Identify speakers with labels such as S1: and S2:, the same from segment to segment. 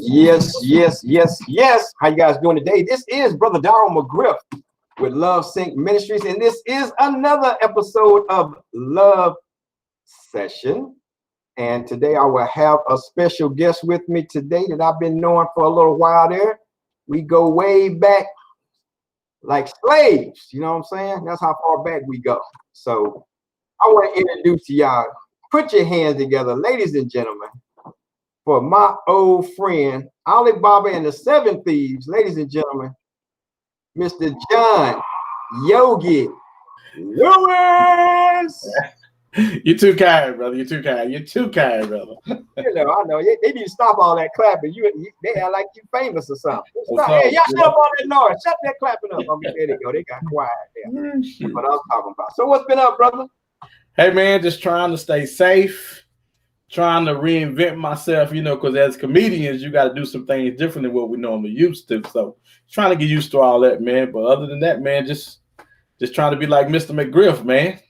S1: Yes, yes, yes, yes. How you guys doing today? This is Brother Darryl McGriff with Love Sync Ministries, and this is another episode of Love Session. And today I will have a special guest with me today that I've been knowing for a little while there. We go way back like slaves, you know what I'm saying? That's how far back we go. So I want to introduce to y'all. Put your hands together, ladies and gentlemen, for my old friend, Alibaba and the Seven Thieves, ladies and gentlemen, Mr. John Yogi Lewis.
S2: You're too kind, brother. You're too kind. You're too kind, brother.
S1: You know, I know. They need to stop all that clapping. They act like you famous or something. Stop.
S2: Hey,
S1: y'all shut up all that noise. Shut that clapping up. Okay, there they go. They got quiet there. That's what I was talking about. So what's been up, brother?
S2: Hey, man, just trying to stay safe, trying to reinvent myself, you know, because as comedians, you got to do some things different than what we normally used to. So trying to get used to all that, man. But other than that, man, just trying to be like Mr. McGriff, man.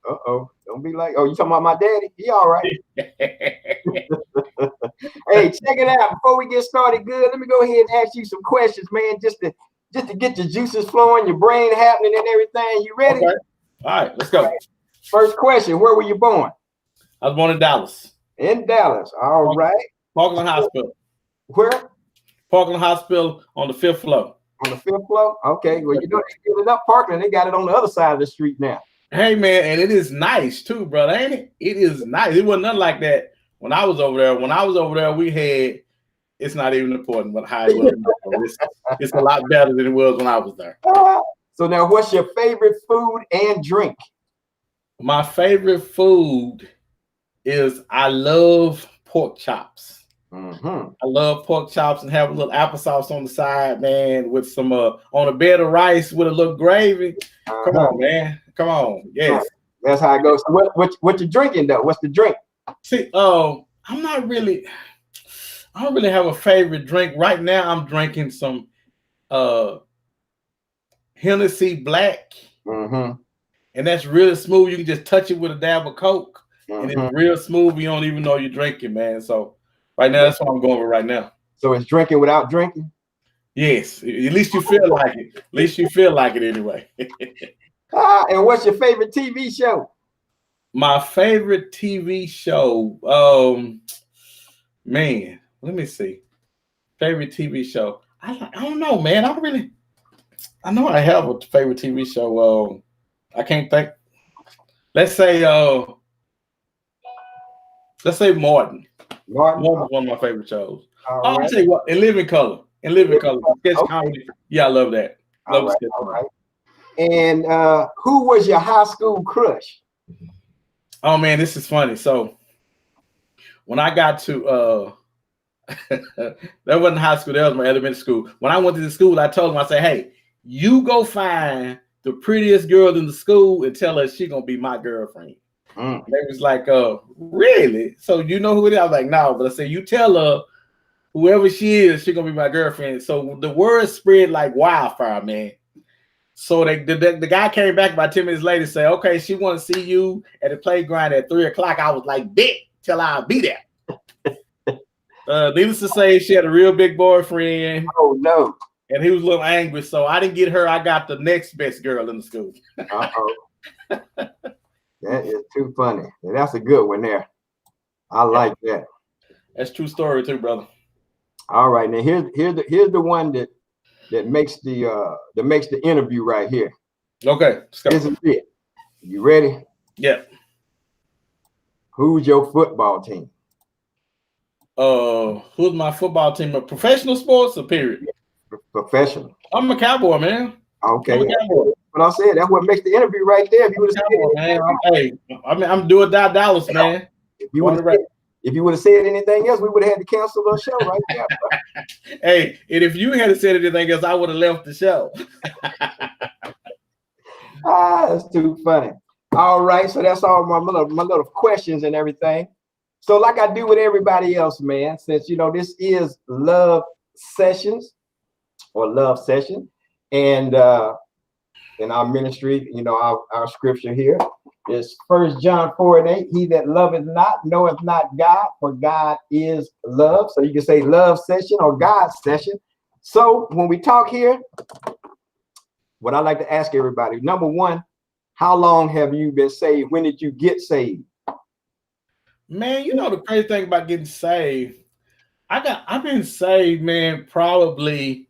S1: Uh-oh. Don't be like, oh, you talking about my daddy? He all right. Hey, check it out. Before we get started good, let me go ahead and ask you some questions, man, just to get your juices flowing, your brain happening and everything. You ready?
S2: Okay. All right, let's go.
S1: Right. First question, where were you born?
S2: I was born in Dallas.
S1: In Dallas. All right.
S2: Parkland Hospital.
S1: Where?
S2: Parkland Hospital on the 5th floor.
S1: On the 5th floor? Okay. Well, you know, they filled it up Parkland. They got it on the other side of the street now.
S2: Hey, man, and it is nice too, brother, ain't it? It is nice. It wasn't nothing like that when I was over there. When I was over there, we had, it's not even important what how it was. It's a lot better than it was when I was there.
S1: So now, what's your favorite food and drink?
S2: My favorite food is I love pork chops. I love pork chops and have a little applesauce on the side, man, with some on a bed of rice with a little gravy. Come on, man. Come on. Yes.
S1: That's how it goes. So what you drinking though? What's the drink?
S2: See, I don't really have a favorite drink. Right now I'm drinking some Hennessy Black. And that's really smooth. You can just touch it with a dab of Coke. And it's real smooth. You don't even know you're drinking, man. So right now, that's what I'm going with right now. So
S1: it's drinking without drinking?
S2: Yes. At least you feel like it. At least you feel like it anyway.
S1: And what's your favorite TV show?
S2: My favorite TV show, man, let me see. Favorite TV show. I don't know, man. I know I have a favorite TV show. I can't think. Let's say Martin. Martin was one of my favorite shows. I'll tell you what, In Living Color. Sketch comedy. Yeah, I love that. Love sketch comedy.
S1: And who was your high school crush?
S2: Oh man, this is funny. So when I got to that wasn't high school, that was my elementary school. When I went to the school, I told them, I said, hey, you go find the prettiest girl in the school and tell her she's gonna be my girlfriend. They was like, really? So you know who it is? I was like, no, but I said, you tell her whoever she is, she's gonna be my girlfriend. So the word spread like wildfire, man. So the guy came back about 10 minutes later and said, okay, she want to see you at the playground at 3 o'clock. I was like, bet till I'll be there. Needless to say, she had a real big boyfriend.
S1: Oh no.
S2: And he was a little angry. So I didn't get her. I got the next best girl in the school.
S1: That is too funny. That's a good one there. I like that.
S2: That's true story too, brother.
S1: All right, now here's the one that makes the interview right here.
S2: Okay,
S1: this is it. You ready?
S2: Yeah.
S1: Who's your football team?
S2: Who's my football team? A professional sports or period?
S1: Professional.
S2: I'm a Cowboy, man.
S1: Okay. But I said that's what makes the interview right there. If you would have
S2: I'm doing Dallas, man.
S1: If you would have said anything else, we would have had to cancel the show right there.
S2: Hey, and if you had said anything else, I would have left the show.
S1: That's too funny. All right, so that's all my little questions and everything. So like I do with everybody else, man, since you know this is Love Sessions or Love Session, and in our ministry, you know, our scripture here It's 1 John 4:8. He that loveth not knoweth not God, for God is love. So you can say love session or God session. So when we talk here, what I like to ask everybody, number one, how long have you been saved? When did you get saved?
S2: Man, you know the crazy thing about getting saved. I've been saved, man, probably.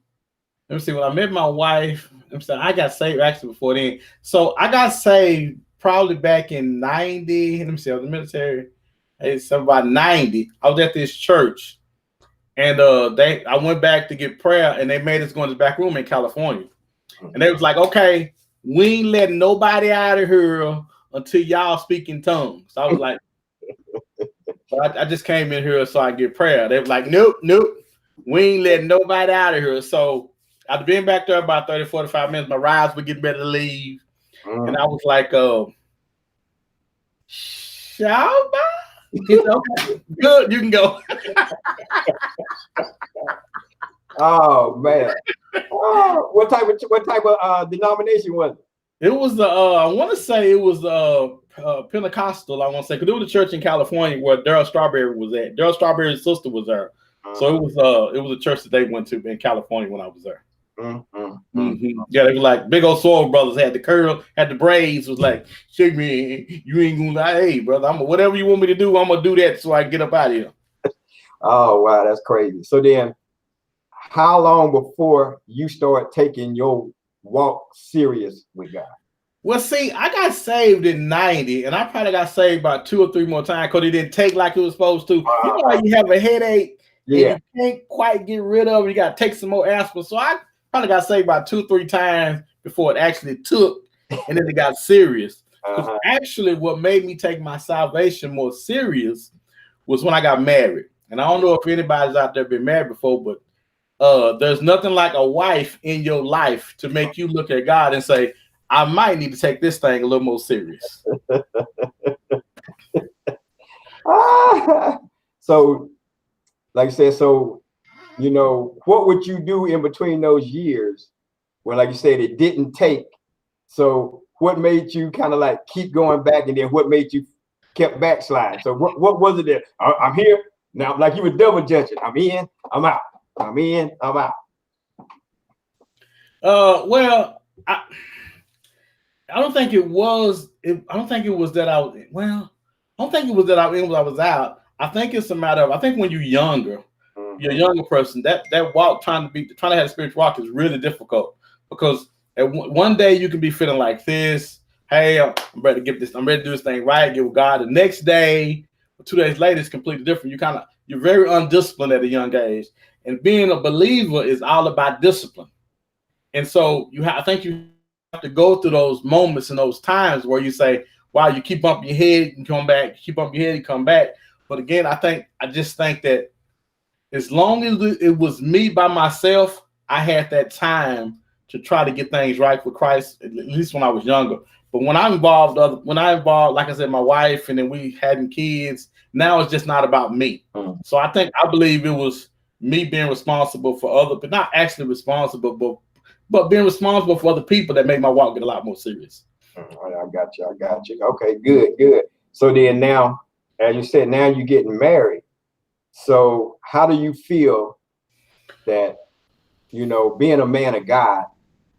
S2: Let me see. When I met my wife, I got saved actually before then. So I got saved probably back in 90. Let me see, I was in the military. It's about 90. I was at this church, and I went back to get prayer, and they made us go in the back room in California. And they was like, okay, we ain't letting nobody out of here until y'all speak in tongues. So I was like, I just came in here so I get prayer. They was like, nope, we ain't letting nobody out of here. So I'd been back there about 30, 45 minutes. My rides were getting ready to leave. And I was like, Shabba? He said, okay, good, you can go.
S1: Oh man. Oh, what type of denomination was it?
S2: It was I want to say it was Pentecostal. I want to say because it was a church in California where Daryl Strawberry was at. Daryl Strawberry's sister was there, so it was a church that they went to in California when I was there. Yeah, they were like big old Soul Brothers. Had the curl, had the braids. Was like, shake me, you ain't gonna lie, hey brother, whatever you want me to do, I'm gonna do that so I can get up out of here.
S1: Oh wow, that's crazy. So then, how long before you start taking your walk serious with God?
S2: Well, see, I got saved in 90, and I probably got saved about 2 or 3 more times because it didn't take like it was supposed to. You know how you have a headache and you can't quite get rid of it. You got to take some more aspirin. So I probably got saved about 2 or 3 times before it actually took, and then it got serious. Actually, what made me take my salvation more serious was when I got married. And I don't know if anybody's out there been married before, but there's nothing like a wife in your life to make you look at God and say, I might need to take this thing a little more serious.
S1: So, like I said, you know, what would you do in between those years when, like you said, it didn't take? So what made you kind of like keep going back, and then what made you kept backsliding? So what was it that I'm here now, like you were double judging? I'm in, I'm out. I'm in, I'm out.
S2: Well, I don't think it was. I don't think it was that I was. Well, I don't think it was that I was out. I think it's a matter of. I think when you're younger, you're a younger person. That walk trying to have a spiritual walk is really difficult because one day you can be feeling like this. Hey, I'm ready to get this. I'm ready to do this thing right. Get with God. The next day, or 2 days later, it's completely different. You're very undisciplined at a young age, and being a believer is all about discipline. And so I think you have to go through those moments and those times where you say, wow, you keep bumping your head and come back, keep bumping your head and come back. But again, I just think that as long as it was me by myself, I had that time to try to get things right with Christ, at least when I was younger. But when I involved, like I said, my wife, and then we having kids, now it's just not about me. So I believe it was me being responsible for other, but not actually responsible, but being responsible for other people that made my walk get a lot more serious.
S1: I got you. Okay, good. So then now, as you said, now you're getting married. So how do you feel that, you know, being a man of God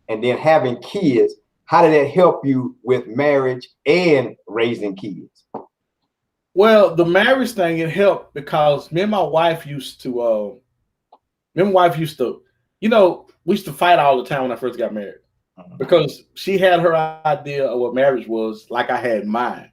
S1: and then having kids, how did that help you with marriage and raising kids?
S2: Well, the marriage thing, it helped because me and my wife used to, you know, we used to fight all the time when I first got married because she had her idea of what marriage was, like I had mine.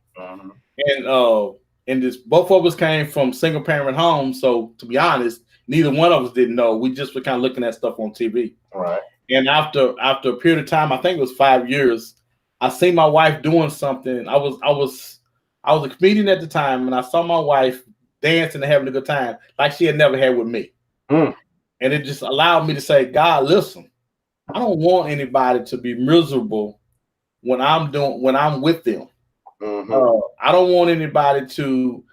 S2: And both of us came from single parent homes. So to be honest, neither one of us didn't know. We just were kind of looking at stuff on TV.
S1: Right.
S2: And after a period of time, I think it was 5 years, I seen my wife doing something. I was a comedian at the time, and I saw my wife dancing and having a good time like she had never had with me. And it just allowed me to say, God, listen, I don't want anybody to be miserable when I'm with them. I don't want anybody to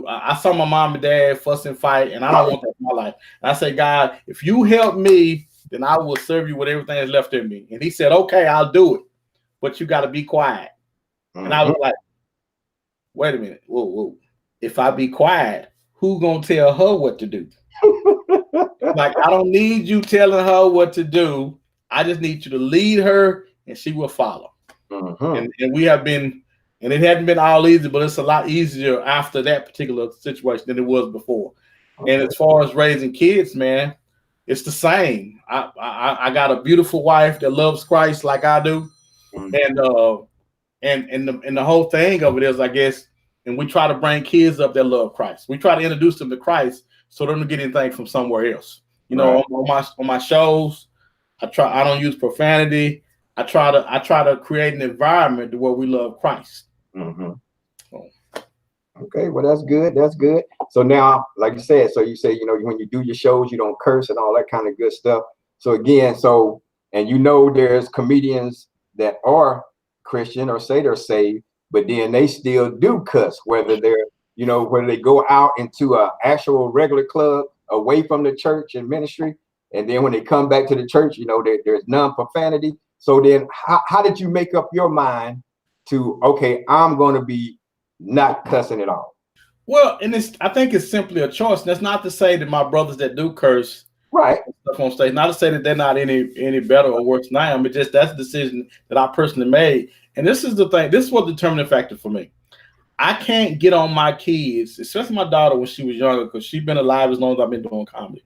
S2: I saw my mom and dad fuss and fight, and I don't want that in my life. And I say, God, if you help me, then I will serve you with everything that's left in me. And he said, okay, I'll do it, but you got to be quiet. And I was like, wait a minute, whoa. If I be quiet, who gonna tell her what to do? Like, I don't need you telling her what to do. I just need you to lead her, and she will follow. And we have been, and it hadn't been all easy, but it's a lot easier after that particular situation than it was before. And as far as raising kids, man, it's the same. I got a beautiful wife that loves Christ like I do, and the whole thing of it is, I guess, and we try to bring kids up that love Christ. We try to introduce them to Christ so they don't get anything from somewhere else. You know, on my shows, I don't use profanity. I try to create an environment where we love Christ.
S1: Okay, well, that's good. That's good. So now, like you said, so you say, you know, when you do your shows, you don't curse and all that kind of good stuff. So again, and you know, there's comedians that are Christian or say they're saved, but then they still do cuss, whether they're, you know, whether they go out into a actual regular club away from the church and ministry, and then when they come back to the church, you know, there's none profanity. So then how did you make up your mind to, okay, I'm going to be not cussing at all?
S2: Well, and I think it's simply a choice. That's not to say that my brothers that do curse stuff on stage, not to say that they're not any better or worse than I am, but just that's a decision that I personally made. And this is the thing, this is what the determining factor for me. I can't get on my kids, especially my daughter when she was younger, because she's been alive as long as I've been doing comedy.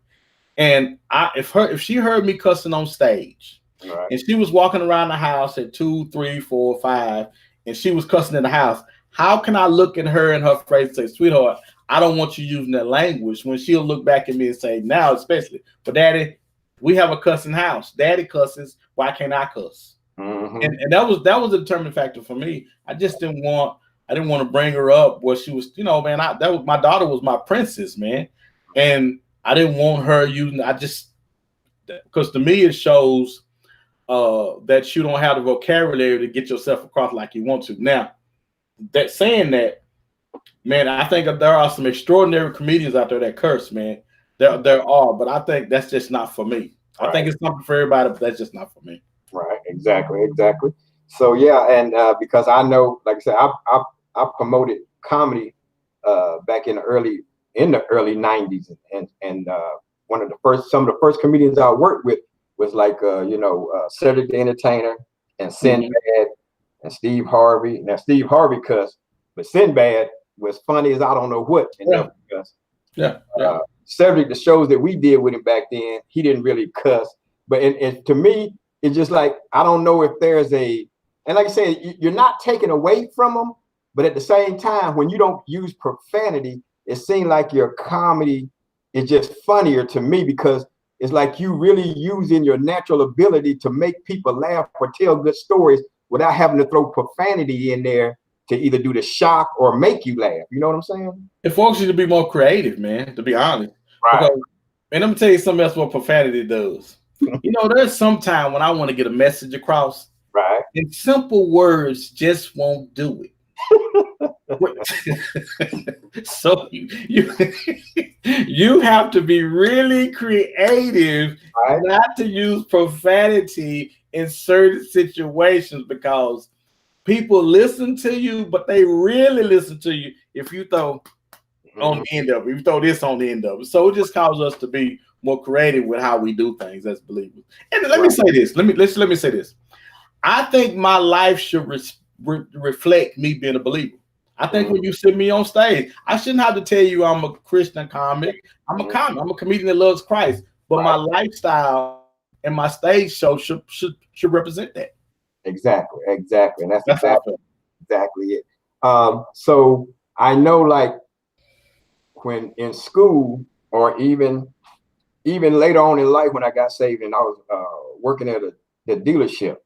S2: And if she heard me cussing on stage, and she was walking around the house at 2, 3, 4, 5, and she was cussing in the house, how can I look at her in her face and say, sweetheart, I don't want you using that language, when she'll look back at me and say, now especially, but Daddy, we have a cussing house. Daddy cusses, why can't I cuss? And that was the determining factor for me. I just didn't want to bring her up where she was, you know, man, my daughter was my princess, man. And I didn't want her using, because to me it shows that you don't have the vocabulary to get yourself across like you want to. Now, that saying that, man, I think there are some extraordinary comedians out there that curse, man. There are, but I think that's just not for me. I think it's something for everybody, but that's just not for me.
S1: Right, exactly. So yeah, and because I know, like I said, I promoted comedy back in the early 90s, and some of the first comedians I worked with was like Cedric the Entertainer and Sinbad and Steve Harvey. Now Steve Harvey cussed, but Sinbad was funny as I don't know what. Cedric, the shows that we did with him back then, he didn't really cuss. But and to me, it's just like, I don't know if there's and like I said, you're not taking away from them, but at the same time, when you don't use profanity, it seems like your comedy is just funnier to me, because it's like you really using your natural ability to make people laugh or tell good stories without having to throw profanity in there to either do the shock or make you laugh. You know what I'm saying?
S2: It forces you to be more creative, man, to be honest.
S1: Right.
S2: And let me tell you something else what profanity does. You know, there's some time when I want to get a message across.
S1: Right.
S2: And simple words just won't do it. So you have to be really creative, not to use profanity in certain situations, because people listen to you, but they really listen to you if you throw on the end of it, if you throw this on the end of it. So it just causes us to be more creative with how we do things as believers. And let me say this. Let me say this. I think my life should reflect me being a believer. I think when you sit me on stage, I shouldn't have to tell you I'm a Christian comic. I'm a comic. I'm a comedian that loves Christ. But my lifestyle and my stage show should represent that.
S1: Exactly. And that's exactly it. So I know, like, when in school, or even later on in life when I got saved and I was working at the dealership.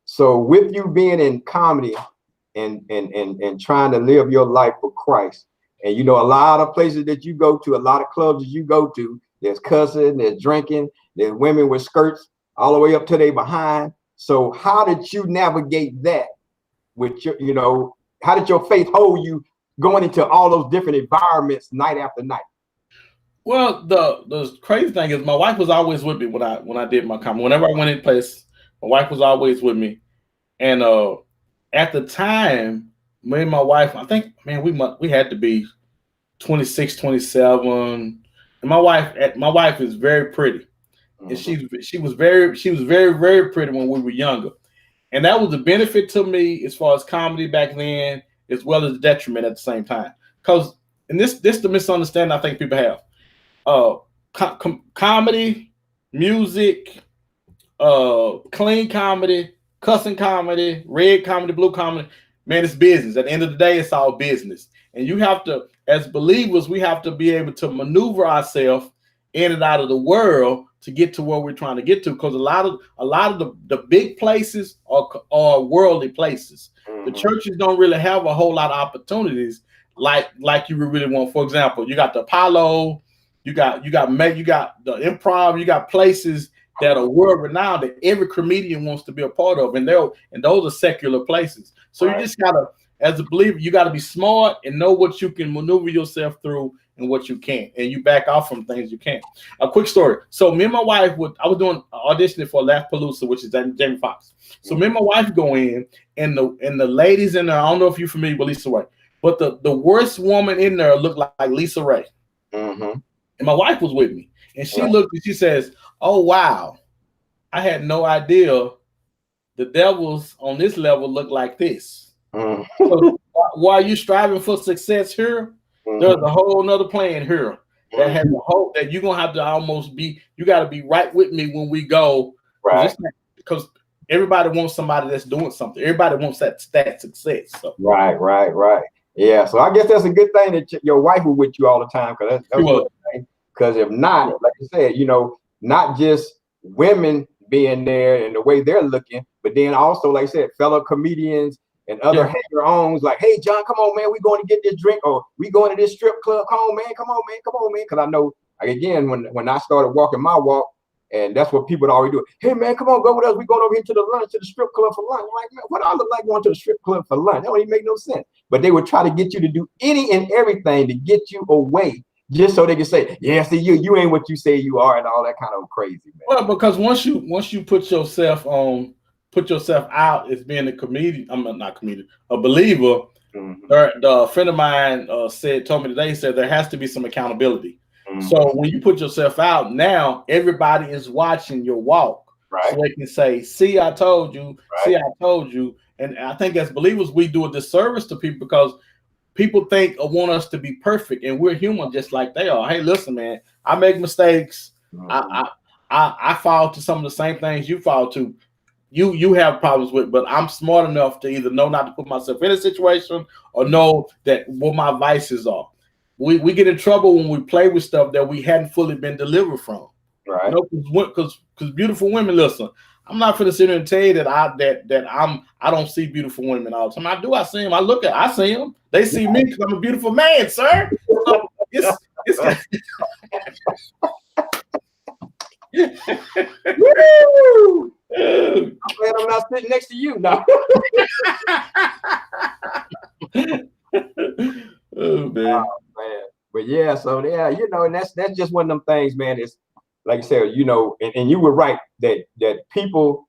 S1: So with you being in comedy and trying to live your life for Christ, and you know, a lot of places that you go to, a lot of clubs that you go to, there's cussing, there's drinking, there's women with skirts all the way up to their behind. So how did you navigate that with your, you know, how did your faith hold you going into all those different environments night after night?
S2: Well, the crazy thing is my wife was always with me when I did my comedy. Whenever I went in place, my wife was always with me. And at the time, me and my wife, I think, man, we had to be 26, 27. And my wife is very pretty. And she was very, very pretty when we were younger. And that was a benefit to me as far as comedy back then, as well as detriment at the same time. Because, and this the misunderstanding I think people have. Comedy, music, clean comedy, cussing comedy, red comedy, blue comedy, man, it's business. At the end of the day, it's all business. And you have to, as believers, we have to be able to maneuver ourselves in and out of the world to get to where we're trying to get to. Because a lot of the big places are worldly places. The churches don't really have a whole lot of opportunities like you really want. For example, you got the Apollo, you got the Improv, you got places that are world renowned that every comedian wants to be a part of, and those are secular places. So you just gotta, as a believer, you gotta be smart and know what you can maneuver yourself through and what you can't, and you back off from things you can't. A quick story. So me and my wife I was doing auditioning for Laughpalooza, which is Jamie Foxx. So me and my wife go in, and the ladies in there, I don't know if you're familiar with Lisa Ray, but the worst woman in there looked like Lisa Ray. And my wife was with me, and she looked and she says, "Oh wow, I had no idea the devils on this level look like this." So while you striving for success here, there's a whole nother plan here that has a hope that you're gonna have to almost be. You got to be right with me when we go, right? Because everybody wants somebody that's doing something. Everybody wants that success. So.
S1: Right. Yeah. So I guess that's a good thing that your wife was with you all the time, because because if not, like you said, not just women being there and the way they're looking, but then also, like I said, fellow comedians and other hanger-ons like, "Hey, John, come on, man, we going to get this drink, or we going to this strip club. Come on, man. Because I know, like, again, when I started walking my walk, and that's what people would always do. "Hey, man, come on, go with us. We going over here to the strip club for lunch." I'm like, man, what I look like going to the strip club for lunch? That don't even make no sense. But they would try to get you to do any and everything to get you away, just so they can say, "Yeah, see, you ain't what you say you are," and all that kind of crazy, man.
S2: Well, because once you put yourself out as being a comedian, a believer. The friend of mine told me today, he said there has to be some accountability. So when you put yourself out, now everybody is watching your walk, so they can say, "See, I told you. See, I told you." And I think as believers, we do a disservice to people because people think or want us to be perfect, and we're human just like they are. Hey, listen, man, I make mistakes. I fall to some of the same things you fall to. You have problems with, but I'm smart enough to either know not to put myself in a situation or know that what my vices are. We get in trouble when we play with stuff that we hadn't fully been delivered from.
S1: Right.
S2: Because beautiful women, listen, I'm not going to sit here and tell you that I don't see beautiful women all the time. I see them. I see them. They see me because I'm a beautiful man, sir. So it's
S1: Woo! I'm glad I'm not sitting next to you now.
S2: Oh man.
S1: But yeah, so yeah, and that's just one of them things, man. It's like I said, and you were right that people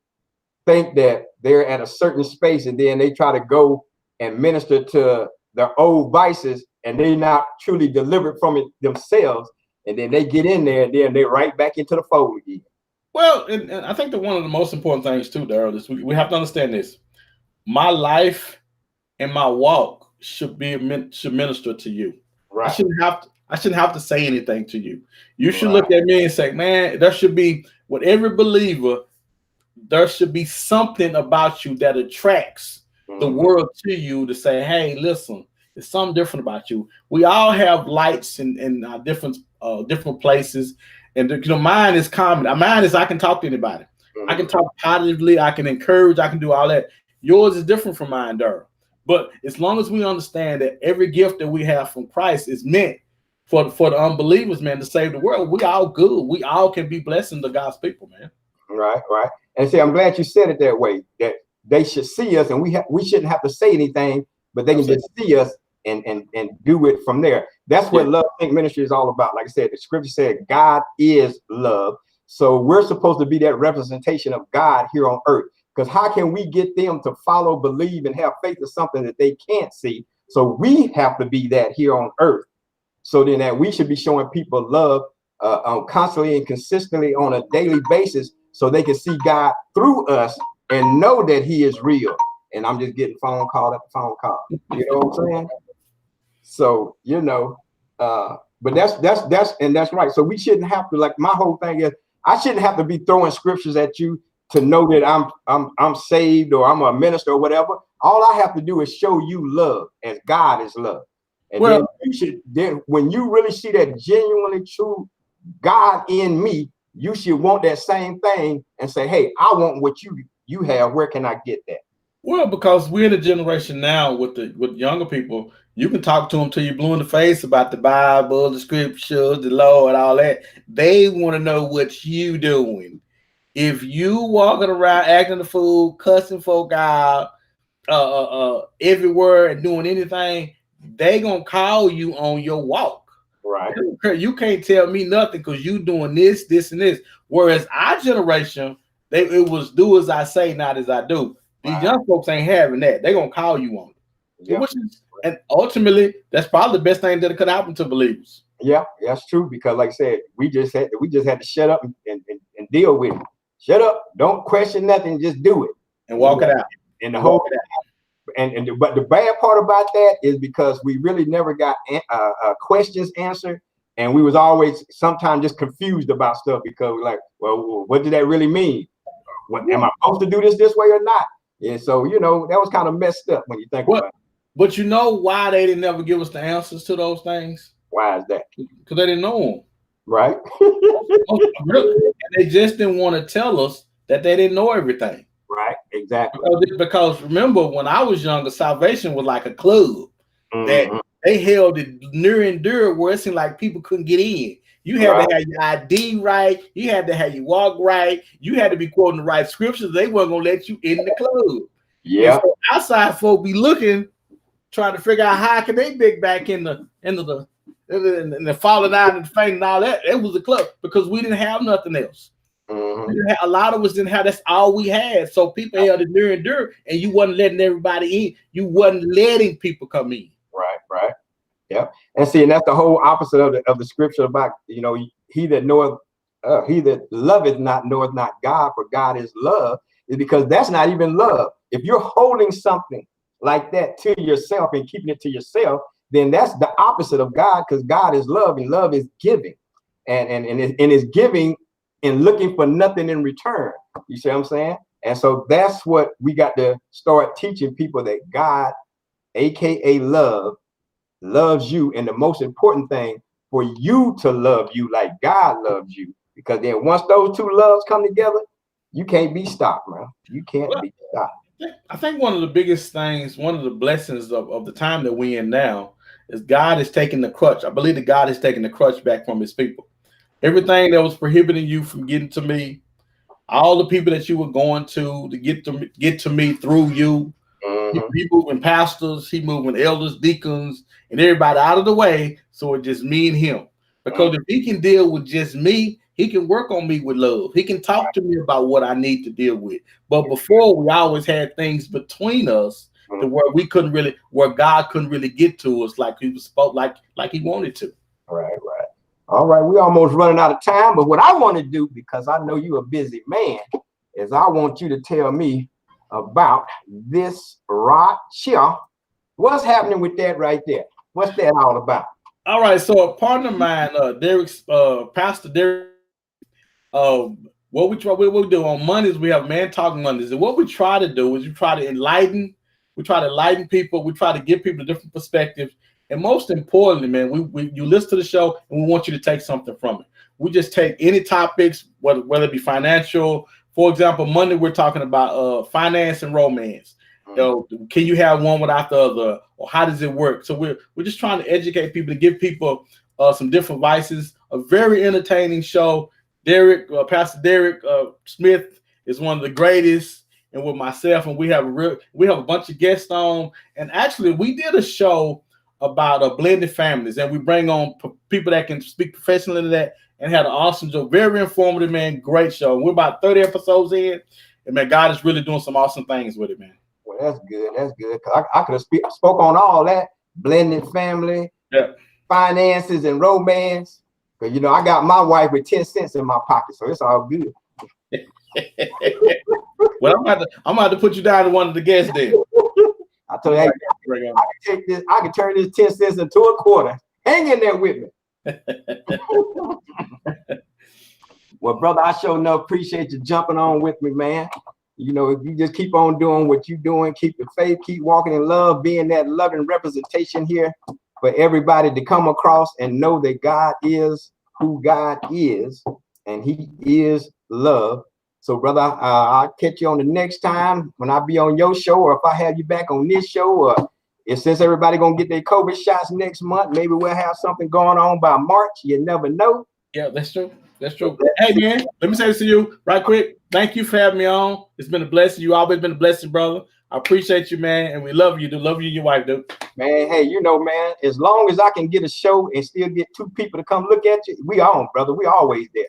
S1: think that they're at a certain space, and then they try to go and minister to their old vices, and they not truly delivered from it themselves, and then they get in there, and then they're right back into the fold again.
S2: Well, and I think that one of the most important things too, Derrick, is we have to understand this. My life and my walk should minister to you. Right. I shouldn't have to say anything to you. You should look at me and say, man, there should be, with every believer, there should be something about you that attracts the world to you to say, hey, listen, there's something different about you. We all have lights in different places. And mine is comedy. Mine is I can talk to anybody. I can talk positively. I can encourage. I can do all that. Yours is different from mine, Derrick. But as long as we understand that every gift that we have from Christ is meant for the unbelievers, man, to save the world, we all good. We all can be blessing to God's people, man.
S1: Right. And see, I'm glad you said it that way. That they should see us, and we shouldn't have to say anything, but they can just see us and do it from there. That's what Love Think Ministry is all about. Like I said, the scripture said God is love. So we're supposed to be that representation of God here on earth. Because how can we get them to follow, believe, and have faith in something that they can't see? So we have to be that here on earth. So then that we should be showing people love constantly and consistently on a daily basis, so they can see God through us and know that He is real. And I'm just getting phone call after phone call. You know what I'm saying? So, you know, but that's right. So we shouldn't have to, like, my whole thing is, I shouldn't have to be throwing scriptures at you to know that I'm saved or I'm a minister or whatever. All I have to do is show you love as God is love. And well, then when you really see that genuinely true God in me, you should want that same thing and say, hey, I want what you have. Where can I get that?
S2: Well, because we're in a generation now with younger people, you can talk to them till you blue in the face about the Bible, the scriptures, the Lord, all that. They want to know what you doing. If you walking around acting a fool, cussing folk out, everywhere and doing anything, they gonna call you on your walk.
S1: Right.
S2: You can't tell me nothing because you doing this, this, and this. Whereas our generation, it was do as I say, not as I do. These young folks ain't having that. They're gonna call you on it. Yep. And ultimately, that's probably the best thing that could happen to believers.
S1: Yeah, that's true. Because like I said, we just had to shut up and deal with it. Shut up, don't question nothing, just do it.
S2: And walk it out.
S1: And the whole but the bad part about that is because we really never got questions answered, and we was always sometimes just confused about stuff because we're like, well, what did that really mean? What am I supposed to do this way or not? And so, you know, that was kind of messed up when you think about it.
S2: But you know why they didn't ever give us the answers to those things?
S1: Why is that?
S2: Because they didn't know them.
S1: Right.
S2: And they just didn't want to tell us that they didn't know everything.
S1: Right, exactly.
S2: Because remember, when I was younger, salvation was like a club that they held it near and dear, where it seemed like people couldn't get in. You had to have your ID right. You had to have your walk right. You had to be quoting the right scriptures. They weren't gonna let you in the club.
S1: Yeah.
S2: So outside folk be looking, trying to figure out how can they dig back in the falling out and fainting and all that. It was a club because we didn't have nothing else. A lot of us didn't have. That's all we had. So people held it near and dear, and you wasn't letting everybody in. You wasn't letting people come in.
S1: Right. Yeah. And see, and that's the whole opposite of the scripture about, you know, he that loveth not knoweth not God, for God is love. Is because that's not even love. If you're holding something like that to yourself and keeping it to yourself, then that's the opposite of God, because God is love and love is giving, and is giving and looking for nothing in return. You see what I'm saying? And so that's what we got to start teaching people, that God, aka love, loves you, and the most important thing for you to love you like God loves you, because then once those two loves come together, you can't be stopped, man. You can't be stopped.
S2: I think one of the biggest things, one of the blessings of the time that we're in now, is God is taking the crutch. I believe that God is taking the crutch back from his people. Everything that was prohibiting you from getting to me, all the people that you were going to get to me through you, he moving pastors, he moving elders, deacons, and everybody out of the way, so it's just me and him. Because if he can deal with just me, he can work on me with love. He can talk to me about what I need to deal with. But before, we always had things between us to where God couldn't really get to us like he was supposed, like he wanted to.
S1: Right. All right, we almost running out of time, but what I want to do, because I know you're a busy man, is I want you to tell me about this right here. What's happening with that right there? What's that all about?
S2: All right, so a partner of mine, Derrick's Pastor Derrick, what we do on Mondays, we have Man Talk Mondays, and what we try to do is we try to enlighten people, we try to give people a different perspective. And most importantly, man, you listen to the show and we want you to take something from it. We just take any topics, whether it be financial. For example, Monday we're talking about finance and romance. You know, can you have one without the other, or how does it work? So we're just trying to educate people, to give people some different advices. A very entertaining show. Derrick, Pastor Derrick Smith is one of the greatest, and with myself, and we have a bunch of guests on. And actually, we did a show about blended families, and we bring on people that can speak professionally to that, and had an awesome show. Very informative, man. Great show. We're about 30 episodes in, And man, God is really doing some awesome things with it, man.
S1: Well, that's good. That's good. Cause I could have spoke on all that, blended family,
S2: Yeah.
S1: finances, and romance. Cause I got my wife with 10 cents in my pocket, so it's all good.
S2: Well, I'm about to put you down to one of the guests there.
S1: I told you, hey, I can take this. I can turn this 10 cents into a quarter. Hang in there with me. Well, brother, I sure enough appreciate you jumping on with me, man. If you just keep on doing what you're doing, keep the faith, keep walking in love, being that loving representation here for everybody to come across and know that God is who God is, and He is love. So, brother, I'll catch you on the next time when I be on your show, or if I have you back on this show, or since everybody gonna get their COVID shots next month, maybe we'll have something going on by March. You never know.
S2: Yeah, that's true. That's true. Hey, man, let me say this to you right quick. Thank you for having me on. It's been a blessing. You always been a blessing, brother. I appreciate you, man, and we love you. Love you and your wife, dude.
S1: Man, hey, man, as long as I can get a show and still get 2 people to come look at you, we on, brother. We always there.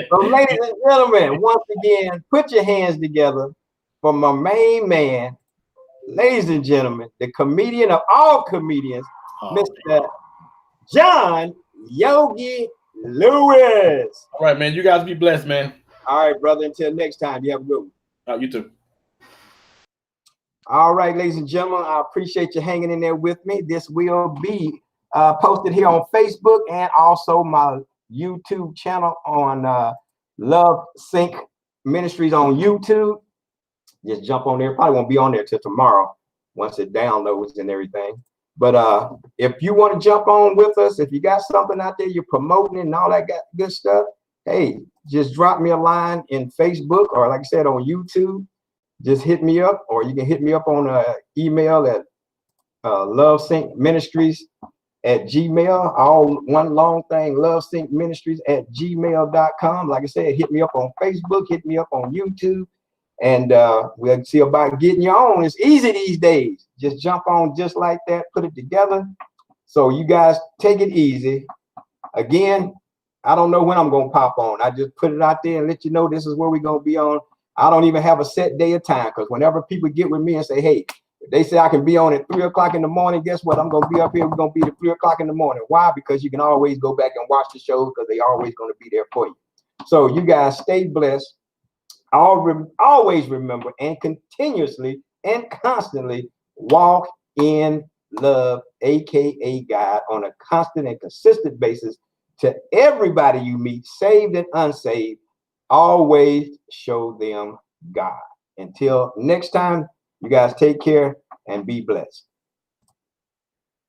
S1: So, ladies and gentlemen, once again, put your hands together for my main man, ladies and gentlemen, the comedian of all comedians, Mr. John Yogi Lewis.
S2: All right, man. You guys be blessed, man.
S1: All right, brother. Until next time, you have a good one.
S2: You too.
S1: All right, ladies and gentlemen, I appreciate you hanging in there with me. This will be posted here on Facebook and also my YouTube channel on Love Sync Ministries on YouTube. Just jump on there. Probably won't be on there till tomorrow once it downloads and everything. But if you want to jump on with us, if you got something out there you're promoting and all that good stuff, hey, just drop me a line in Facebook or, like I said, on YouTube. Just hit me up, or you can hit me up on email at lovesyncministries@gmail. All one long thing, lovesyncministries@gmail.com. Like I said, hit me up on Facebook, hit me up on YouTube, and we'll see about getting you on. It's easy these days. Just jump on just like that, put it together. So you guys take it easy. Again, I don't know when I'm going to pop on. I just put it out there and let you know this is where we're going to be on. I don't even have a set day of time, because whenever people get with me and say, hey, if they say I can be on at 3 o'clock in the morning, guess what? I'm going to be up here. We're going to be at 3 o'clock in the morning. Why? Because you can always go back and watch the shows, because they're always going to be there for you. So you guys stay blessed. Always remember and continuously and constantly walk in love, aka God, on a constant and consistent basis to everybody you meet, saved and unsaved. Always show them God. Until next time, you guys take care and be blessed.